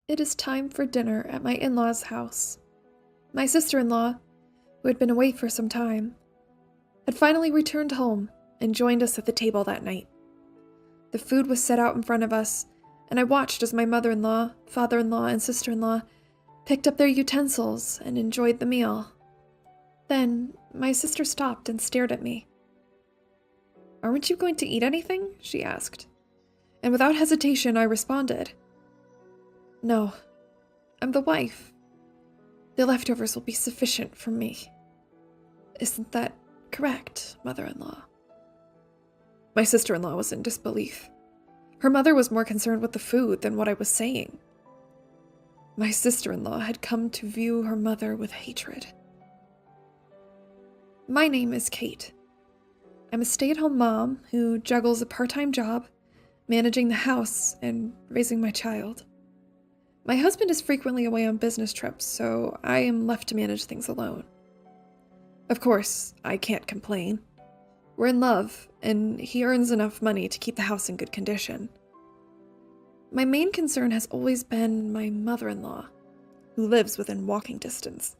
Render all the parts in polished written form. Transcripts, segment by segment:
It is time for dinner at my in-laws' house. My sister-in-law, who had been away for some time, had finally returned home and joined us at the table that night. The food was set out in front of us, and I watched as my mother-in-law, father-in-law, and sister-in-law picked up their utensils and enjoyed the meal. Then, my sister stopped and stared at me. "Aren't you going to eat anything?" she asked. And without hesitation, I responded, "No, I'm the wife. The leftovers will be sufficient for me. Isn't that correct, mother-in-law?" My sister-in-law was in disbelief. Her mother was more concerned with the food than what I was saying. My sister-in-law had come to view her mother with hatred. My name is Kate. I'm a stay-at-home mom who juggles a part-time job, managing the house, and raising my child. My husband is frequently away on business trips, so I am left to manage things alone. Of course, I can't complain. We're in love, and he earns enough money to keep the house in good condition. My main concern has always been my mother-in-law, who lives within walking distance.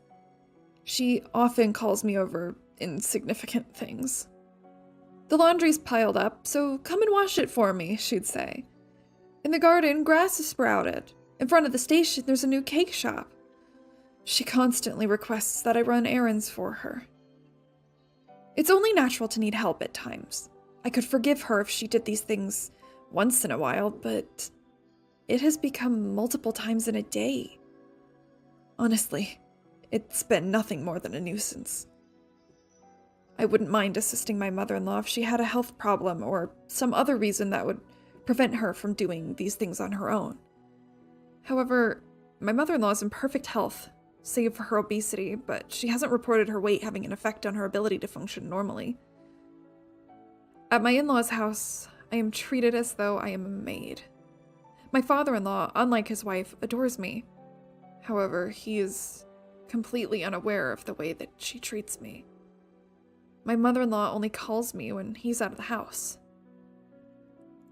She often calls me over insignificant things. "The laundry's piled up, so come and wash it for me," she'd say. "In the garden, grass has sprouted. In front of the station, there's a new cake shop." She constantly requests that I run errands for her. It's only natural to need help at times. I could forgive her if she did these things once in a while, but it has become multiple times in a day. Honestly, it's been nothing more than a nuisance. I wouldn't mind assisting my mother-in-law if she had a health problem or some other reason that would prevent her from doing these things on her own. However, my mother-in-law is in perfect health, save for her obesity, but she hasn't reported her weight having an effect on her ability to function normally. At my in-law's house, I am treated as though I am a maid. My father-in-law, unlike his wife, adores me. However, he is completely unaware of the way that she treats me. My mother-in-law only calls me when he's out of the house.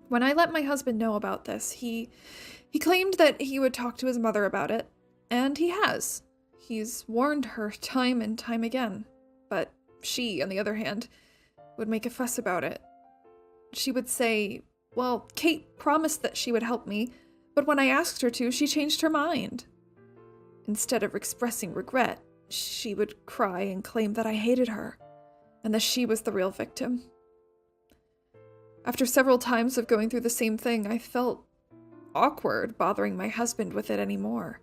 When I let my husband know about this, he claimed that he would talk to his mother about it, and he has. He's warned her time and time again, but she, on the other hand, would make a fuss about it. She would say, "Well, Kate promised that she would help me, but when I asked her to, she changed her mind." Instead of expressing regret, she would cry and claim that I hated her, and that she was the real victim. After several times of going through the same thing, I felt awkward bothering my husband with it anymore.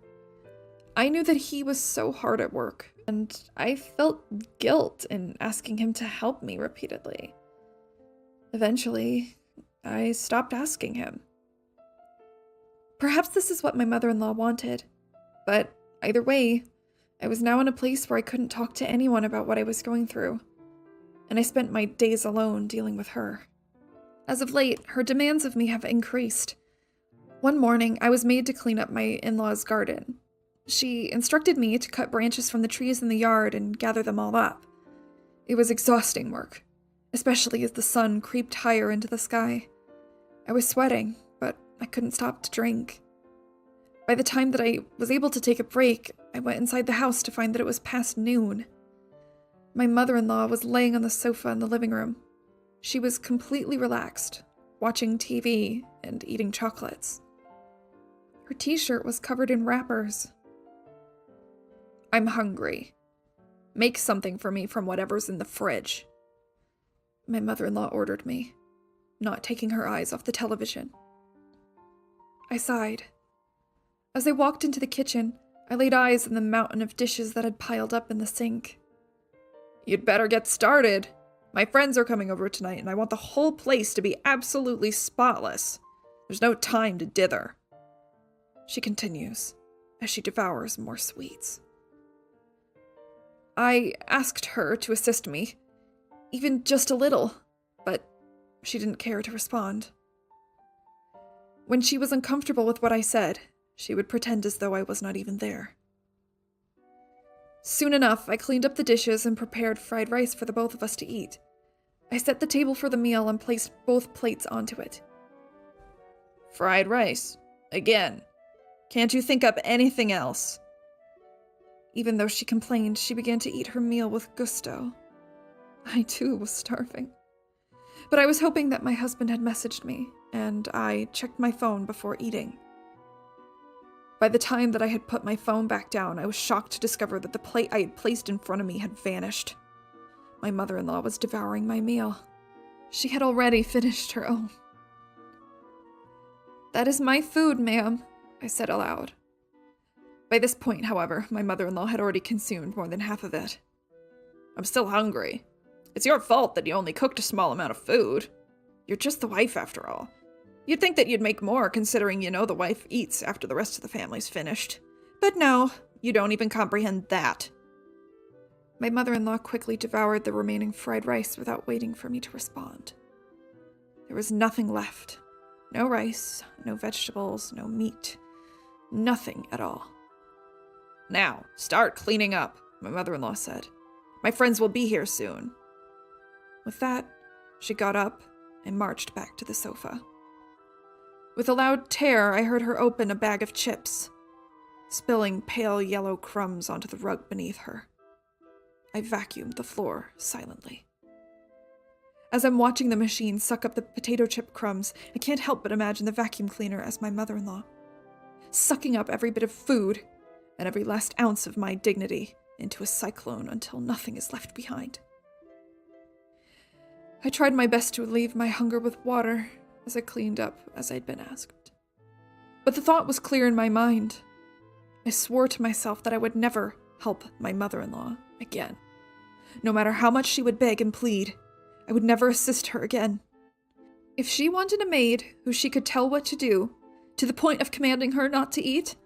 I knew that he was so hard at work, and I felt guilt in asking him to help me repeatedly. Eventually, I stopped asking him. Perhaps this is what my mother-in-law wanted, but either way, I was now in a place where I couldn't talk to anyone about what I was going through, and I spent my days alone dealing with her. As of late, her demands of me have increased. One morning, I was made to clean up my in-law's garden. She instructed me to cut branches from the trees in the yard and gather them all up. It was exhausting work, especially as the sun creeped higher into the sky. I was sweating, but I couldn't stop to drink. By the time that I was able to take a break, I went inside the house to find that it was past noon. My mother-in-law was laying on the sofa in the living room. She was completely relaxed, watching TV and eating chocolates. Her t-shirt was covered in wrappers. "I'm hungry. Make something for me from whatever's in the fridge," my mother-in-law ordered me, not taking her eyes off the television. I sighed. As I walked into the kitchen, I laid eyes on the mountain of dishes that had piled up in the sink. "You'd better get started. My friends are coming over tonight, and I want the whole place to be absolutely spotless. There's no time to dither," she continues, as she devours more sweets. I asked her to assist me, even just a little, but she didn't care to respond. When she was uncomfortable with what I said, she would pretend as though I was not even there. Soon enough, I cleaned up the dishes and prepared fried rice for the both of us to eat. I set the table for the meal and placed both plates onto it. "Fried rice. Again. Can't you think up anything else? Even though she complained, she began to eat her meal with gusto. I too was starving. But I was hoping that my husband had messaged me, and I checked my phone before eating. By the time that I had put my phone back down, I was shocked to discover that the plate I had placed in front of me had vanished. My mother-in-law was devouring my meal. She had already finished her own. "That is my food, ma'am," I said aloud. By this point, however, my mother-in-law had already consumed more than half of it. "I'm still hungry. It's your fault that you only cooked a small amount of food. You're just the wife, after all. You'd think that you'd make more, considering you know the wife eats after the rest of the family's finished. But no, you don't even comprehend that." My mother-in-law quickly devoured the remaining fried rice without waiting for me to respond. There was nothing left. No rice, no vegetables, no meat. Nothing at all. "Now, start cleaning up," my mother-in-law said. "My friends will be here soon." With that, she got up and marched back to the sofa. With a loud tear, I heard her open a bag of chips, spilling pale yellow crumbs onto the rug beneath her. I vacuumed the floor silently. As I'm watching the machine suck up the potato chip crumbs, I can't help but imagine the vacuum cleaner as my mother-in-law, sucking up every bit of food and every last ounce of my dignity into a cyclone until nothing is left behind. I tried my best to relieve my hunger with water as I cleaned up as I'd been asked. But the thought was clear in my mind. I swore to myself that I would never help my mother-in-law again. No matter how much she would beg and plead, I would never assist her again. If she wanted a maid who she could tell what to do, to the point of commanding her not to eat,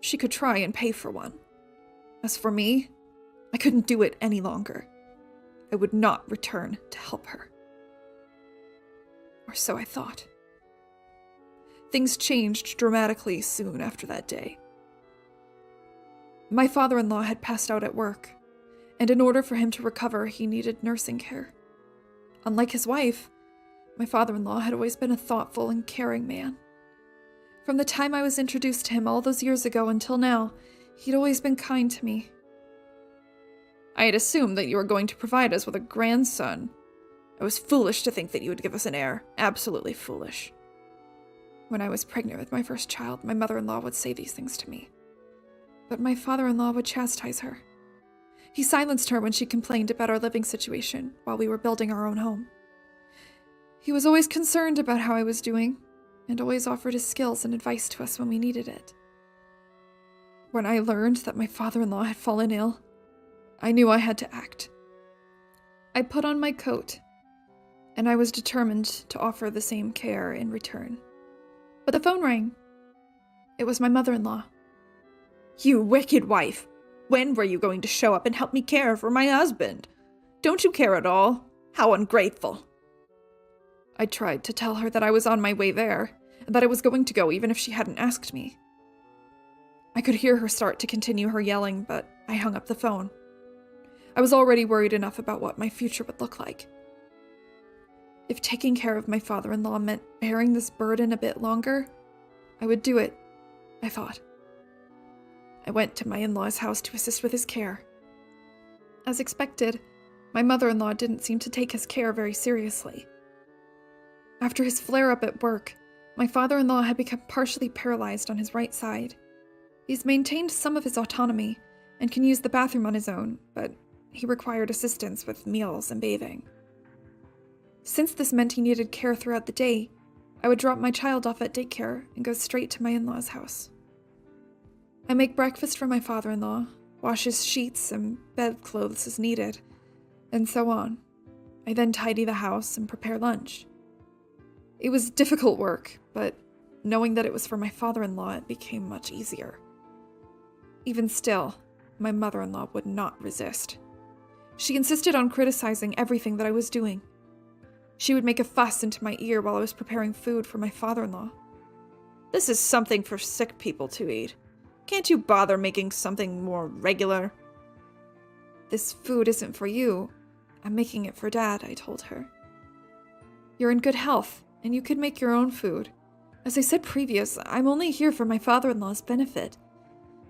she could try and pay for one. As for me, I couldn't do it any longer. I would not return to help her. Or so I thought. Things changed dramatically soon after that day. My father-in-law had passed out at work, and in order for him to recover, he needed nursing care. Unlike his wife, my father-in-law had always been a thoughtful and caring man. From the time I was introduced to him all those years ago until now, he'd always been kind to me. "I had assumed that you were going to provide us with a grandson. I was foolish to think that you would give us an heir. Absolutely foolish." When I was pregnant with my first child, my mother-in-law would say these things to me. But my father-in-law would chastise her. He silenced her when she complained about our living situation while we were building our own home. He was always concerned about how I was doing, and always offered his skills and advice to us when we needed it. When I learned that my father-in-law had fallen ill, I knew I had to act. I put on my coat, and I was determined to offer the same care in return. But the phone rang. It was my mother-in-law. "You wicked wife! When were you going to show up and help me care for my husband? Don't you care at all? How ungrateful!" I tried to tell her that I was on my way there, and that I was going to go even if she hadn't asked me. I could hear her start to continue her yelling, but I hung up the phone. I was already worried enough about what my future would look like. If taking care of my father-in-law meant bearing this burden a bit longer, I would do it, I thought. I went to my in-law's house to assist with his care. As expected, my mother-in-law didn't seem to take his care very seriously. After his flare-up at work, my father-in-law had become partially paralyzed on his right side. He's maintained some of his autonomy and can use the bathroom on his own, but he required assistance with meals and bathing. Since this meant he needed care throughout the day, I would drop my child off at daycare and go straight to my in-law's house. I make breakfast for my father-in-law, wash his sheets and bedclothes as needed, and so on. I then tidy the house and prepare lunch. It was difficult work, but knowing that it was for my father-in-law, it became much easier. Even still, my mother-in-law would not resist. She insisted on criticizing everything that I was doing. She would make a fuss into my ear while I was preparing food for my father-in-law. "This is something for sick people to eat. Can't you bother making something more regular?" "This food isn't for you. I'm making it for Dad," I told her. "You're in good health, and you could make your own food. As I said previous, I'm only here for my father-in-law's benefit.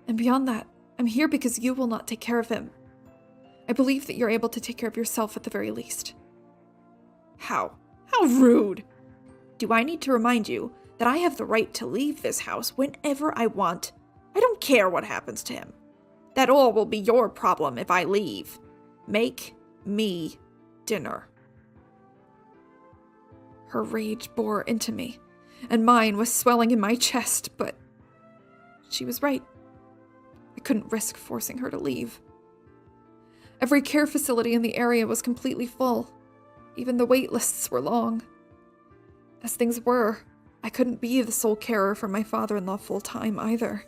And beyond that, I'm here because you will not take care of him. I believe that you're able to take care of yourself at the very least. How? How rude! Do I need to remind you that I have the right to leave this house whenever I want? I don't care what happens to him. That all will be your problem if I leave. Make me dinner. Her rage bore into me, and mine was swelling in my chest, but she was right. I couldn't risk forcing her to leave. Every care facility in the area was completely full. Even the wait lists were long. As things were, I couldn't be the sole carer for my father-in-law full-time either.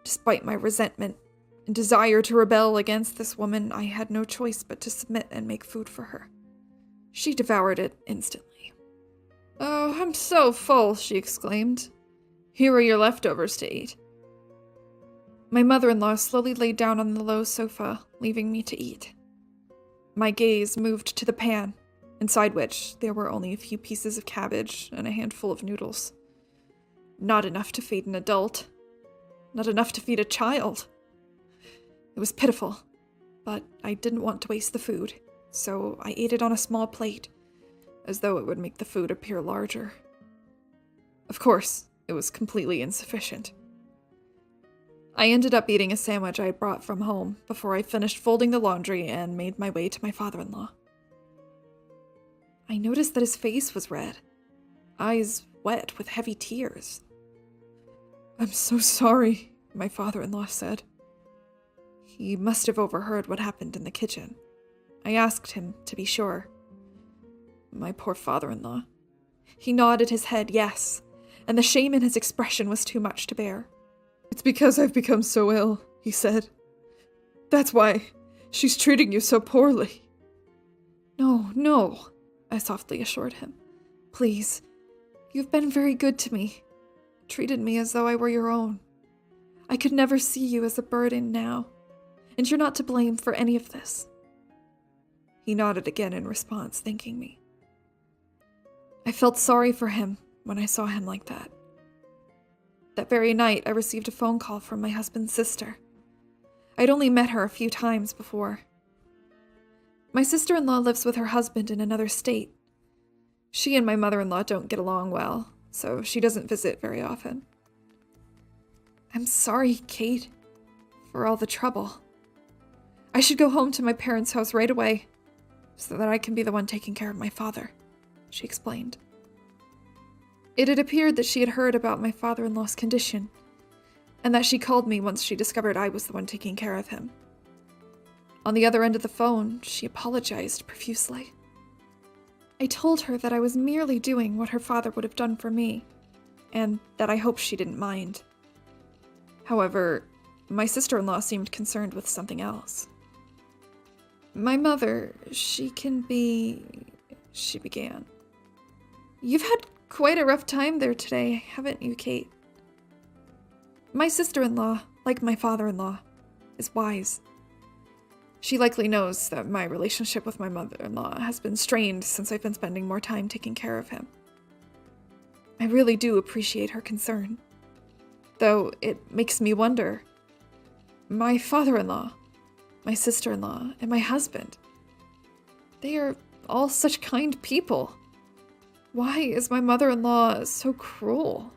Despite my resentment and desire to rebel against this woman, I had no choice but to submit and make food for her. She devoured it instantly. "Oh, I'm so full," she exclaimed. "Here are your leftovers to eat." My mother-in-law slowly laid down on the low sofa, leaving me to eat. My gaze moved to the pan, inside which there were only a few pieces of cabbage and a handful of noodles. Not enough to feed an adult. Not enough to feed a child. It was pitiful, but I didn't want to waste the food, so I ate it on a small plate, as though it would make the food appear larger. Of course, it was completely insufficient. I ended up eating a sandwich I brought from home before I finished folding the laundry and made my way to my father-in-law. I noticed that his face was red, eyes wet with heavy tears. "I'm so sorry," my father-in-law said. He must have overheard what happened in the kitchen. I asked him to be sure. My poor father-in-law. He nodded his head yes, and the shame in his expression was too much to bear. "It's because I've become so ill," he said. "That's why she's treating you so poorly." No, I softly assured him. "Please, you've been very good to me. Treated me as though I were your own. I could never see you as a burden now, and you're not to blame for any of this." He nodded again in response, thanking me. I felt sorry for him when I saw him like that. That very night, I received a phone call from my husband's sister. I'd only met her a few times before. My sister-in-law lives with her husband in another state. She and my mother-in-law don't get along well, so she doesn't visit very often. "I'm sorry, Kate, for all the trouble. I should go home to my parents' house right away, so that I can be the one taking care of my father," she explained. It had appeared that she had heard about my father-in-law's condition, and that she called me once she discovered I was the one taking care of him. On the other end of the phone, she apologized profusely. I told her that I was merely doing what her father would have done for me, and that I hoped she didn't mind. However, my sister-in-law seemed concerned with something else. "My mother, she can be..." she began. "You've had quite a rough time there today, haven't you, Kate?" My sister-in-law, like my father-in-law, is wise. She likely knows that my relationship with my mother-in-law has been strained since I've been spending more time taking care of him. I really do appreciate her concern, though it makes me wonder. My father-in-law, my sister-in-law, and my husband, they are all such kind people. Why is my mother-in-law so cruel?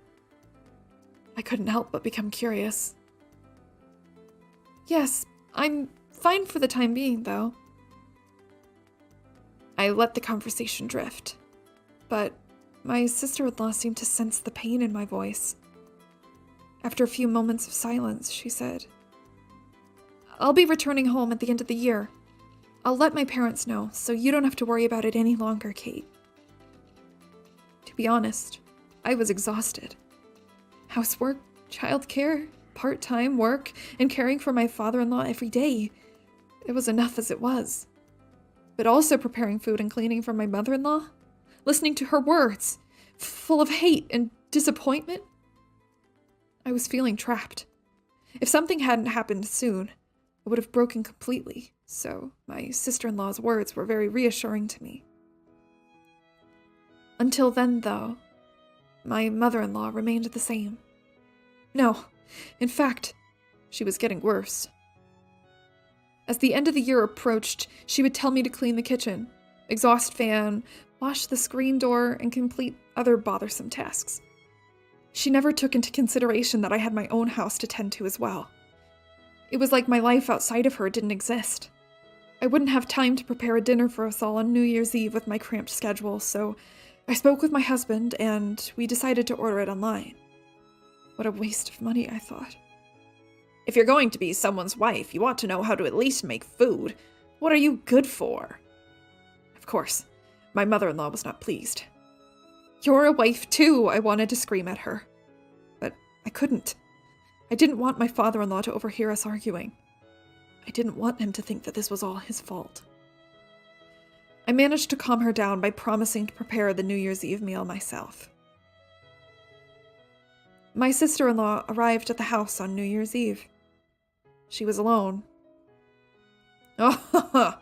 I couldn't help but become curious. "Yes, I'm fine for the time being, though." I let the conversation drift, but my sister-in-law seemed to sense the pain in my voice. After a few moments of silence, she said, "I'll be returning home at the end of the year. I'll let my parents know, so you don't have to worry about it any longer, Kate." To be honest, I was exhausted. Housework, childcare, part-time work, and caring for my father-in-law every day. It was enough as it was. But also preparing food and cleaning for my mother-in-law, listening to her words, full of hate and disappointment. I was feeling trapped. If something hadn't happened soon, I would have broken completely, so my sister-in-law's words were very reassuring to me. Until then, though, My mother-in-law remained the same. No, in fact, she was getting worse. As the end of the year approached, she would tell me to clean the kitchen, exhaust fan, wash the screen door, and complete other bothersome tasks. She never took into consideration that I had my own house to tend to as well. It was like my life outside of her didn't exist. I wouldn't have time to prepare a dinner for us all on New Year's Eve with my cramped schedule, so I spoke with my husband and we decided to order it online. What a waste of money, I thought. If you're going to be someone's wife, you ought to know how to at least make food. What are you good for? Of course, my mother-in-law was not pleased. You're a wife too, I wanted to scream at her. But I couldn't. I didn't want my father-in-law to overhear us arguing. I didn't want him to think that this was all his fault. I managed to calm her down by promising to prepare the New Year's Eve meal myself. My sister-in-law arrived at the house on New Year's Eve. She was alone. Oh,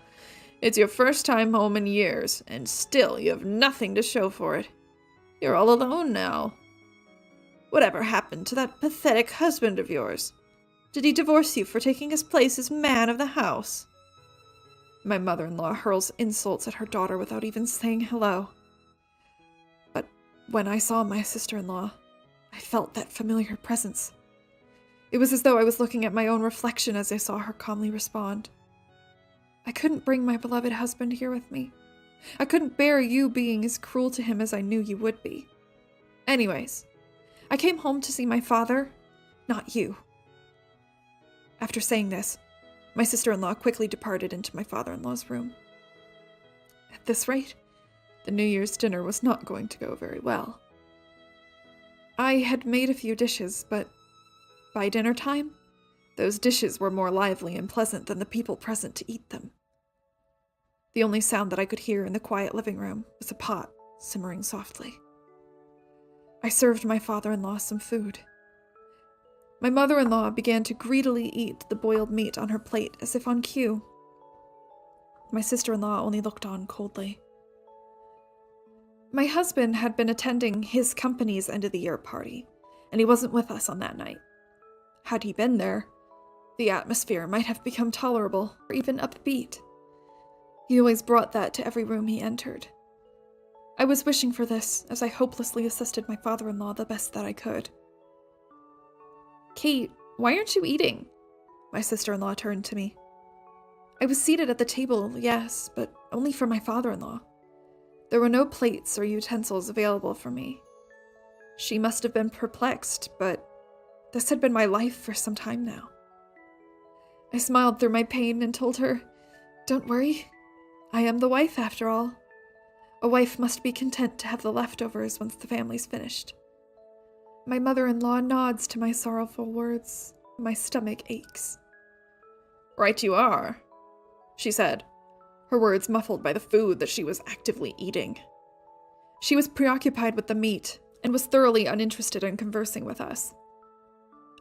it's your first time home in years, and still you have nothing to show for it. You're all alone now. Whatever happened to that pathetic husband of yours? Did he divorce you for taking his place as man of the house? My mother-in-law hurls insults at her daughter without even saying hello. But when I saw my sister-in-law, I felt that familiar presence. It was as though I was looking at my own reflection as I saw her calmly respond. I couldn't bring my beloved husband here with me. I couldn't bear you being as cruel to him as I knew you would be. Anyways, I came home to see my father, not you. After saying this, my sister-in-law quickly departed into my father-in-law's room. At this rate, the New Year's dinner was not going to go very well. I had made a few dishes, but by dinner time, those dishes were more lively and pleasant than the people present to eat them. The only sound that I could hear in the quiet living room was a pot simmering softly. I served my father-in-law some food. My mother-in-law began to greedily eat the boiled meat on her plate as if on cue. My sister-in-law only looked on coldly. My husband had been attending his company's end-of-the-year party, and he wasn't with us on that night. Had he been there, the atmosphere might have become tolerable or even upbeat. He always brought that to every room he entered. I was wishing for this as I hopelessly assisted my father-in-law the best that I could. "Kate, why aren't you eating?" My sister-in-law turned to me. I was seated at the table, yes, but only for my father-in-law. There were no plates or utensils available for me. She must have been perplexed, but this had been my life for some time now. I smiled through my pain and told her, "Don't worry, I am the wife after all. A wife must be content to have the leftovers once the family's finished." My mother-in-law nods to my sorrowful words. My stomach aches. "Right you are," she said, her words muffled by the food that she was actively eating. She was preoccupied with the meat and was thoroughly uninterested in conversing with us.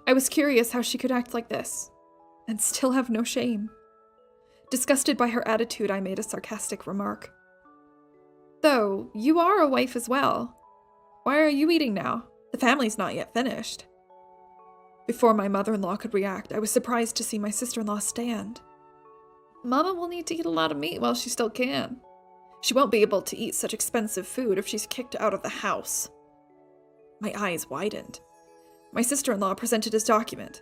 I was curious how she could act like this and still have no shame. Disgusted by her attitude, I made a sarcastic remark. "Though, you are a wife as well. Why are you eating now? The family's not yet finished." Before my mother-in-law could react, I was surprised to see my sister-in-law stand. "Mama will need to eat a lot of meat while she still can. She won't be able to eat such expensive food if she's kicked out of the house." My eyes widened. My sister-in-law presented his document.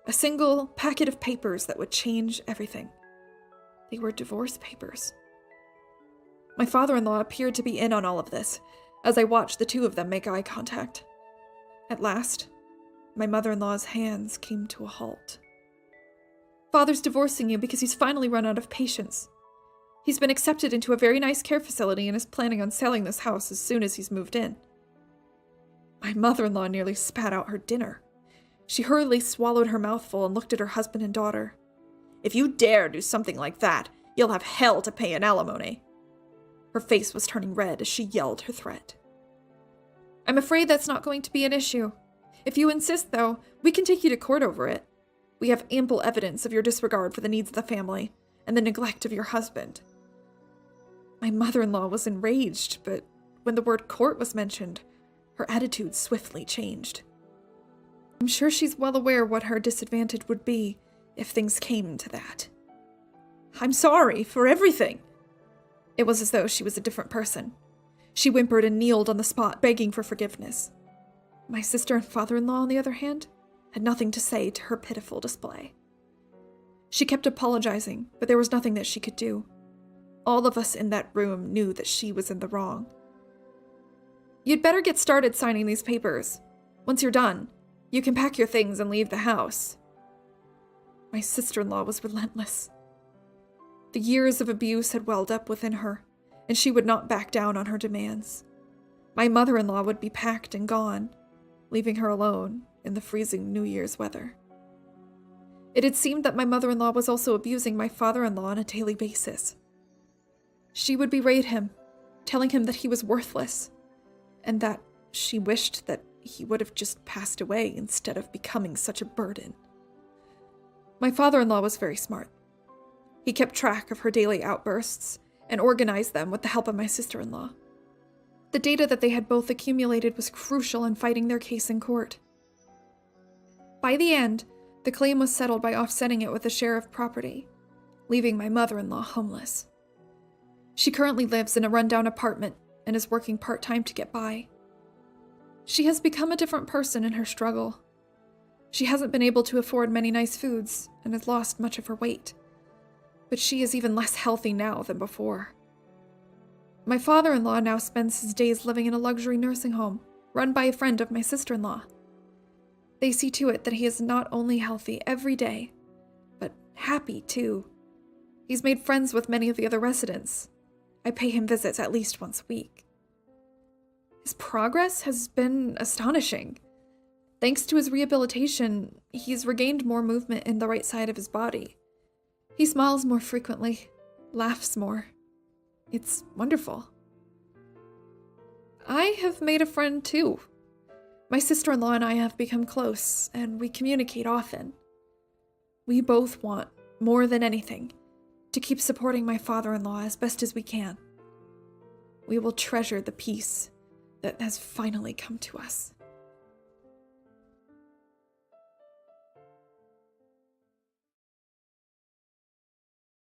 A single packet of papers that would change everything. They were divorce papers. My father-in-law appeared to be in on all of this, as I watched the two of them make eye contact. At last, my mother-in-law's hands came to a halt. "Father's divorcing you because he's finally run out of patience. He's been accepted into a very nice care facility and is planning on selling this house as soon as he's moved in." My mother-in-law nearly spat out her dinner. She hurriedly swallowed her mouthful and looked at her husband and daughter. "If you dare do something like that, you'll have hell to pay in alimony." Her face was turning red as she yelled her threat. "I'm afraid that's not going to be an issue. If you insist, though, we can take you to court over it. We have ample evidence of your disregard for the needs of the family and the neglect of your husband." My mother-in-law was enraged, but when the word court was mentioned, Her attitude swiftly changed. I'm sure she's well aware what her disadvantage would be if things came to that. I'm sorry for everything. It was as though she was a different person. She whimpered and kneeled on the spot, begging for forgiveness. My sister and father-in-law, on the other hand, had nothing to say to her pitiful display. She kept apologizing, but there was nothing that she could do. All of us in that room knew that she was in the wrong. You'd better get started signing these papers. Once you're done, you can pack your things and leave the house. My sister-in-law was relentless. The years of abuse had welled up within her, and she would not back down on her demands. My mother-in-law would be packed and gone, leaving her alone in the freezing New Year's weather. It had seemed that my mother-in-law was also abusing my father-in-law on a daily basis. She would berate him, telling him that he was worthless, and that she wished that he would have just passed away instead of becoming such a burden. My father-in-law was very smart. He kept track of her daily outbursts and organized them with the help of my sister-in-law. The data that they had both accumulated was crucial in fighting their case in court. By the end, the claim was settled by offsetting it with a share of property, leaving my mother-in-law homeless. She currently lives in a rundown apartment and is working part-time to get by. She has become a different person in her struggle. She hasn't been able to afford many nice foods and has lost much of her weight, but she is even less healthy now than before. My father-in-law now spends his days living in a luxury nursing home run by a friend of my sister-in-law. They see to it that he is not only healthy every day, but happy too. He's made friends with many of the other residents. I pay him visits at least once a week. His progress has been astonishing. Thanks to his rehabilitation, he's regained more movement in the right side of his body. He smiles more frequently, laughs more. It's wonderful. I have made a friend too. My sister-in-law and I have become close, and we communicate often. We both want, more than anything, to keep supporting my father-in-law as best as we can. We will treasure the peace that has finally come to us.